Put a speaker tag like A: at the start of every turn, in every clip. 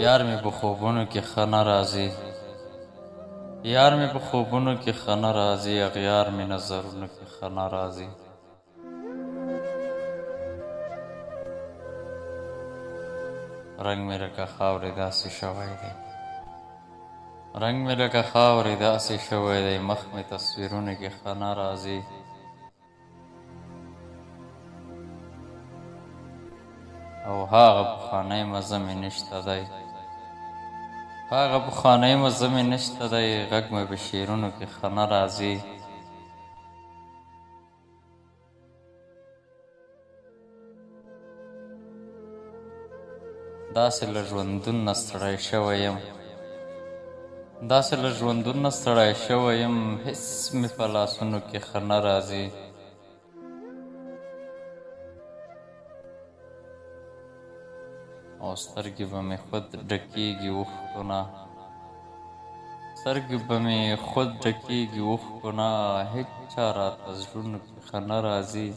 A: یار مې په خوبونو کې ښه نه راځي، یار مې په خوبونو کې ښه نه راځي، اغیار مې نظرونو کې ښه نه راځي. رنګ مې لکه خاورې داسې شوی دی، رنګ مې لکه خاورې داسې شوی دی، مخ مې تصویرونو کې ښه نه راځي. او هغه پخوانی مزه مې نشته دی، هغه پخوانی مزه مې نشته دی، غږ مې په شعرونو کې ښه نه راځي. داسې له ژوندون نه ستړی شوی یم، داسې له ژوندون نه ستړی شوی یم، هېڅ مې په لاسونو کې ښه نه راځي. او سترګې به مې خود ډکېږي اوښکو نه، سترګې به مې خود ډکېږي اوښکو نه، هېچ چا راته زړونو کې ښه نه راځي.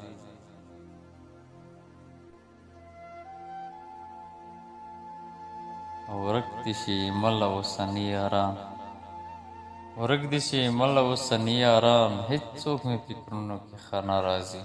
A: ورک دې شي مله اوسني یاران، ورک دې شي مله اوسني یاران، هېڅوک مې فکرونو کې ښه نه راځي.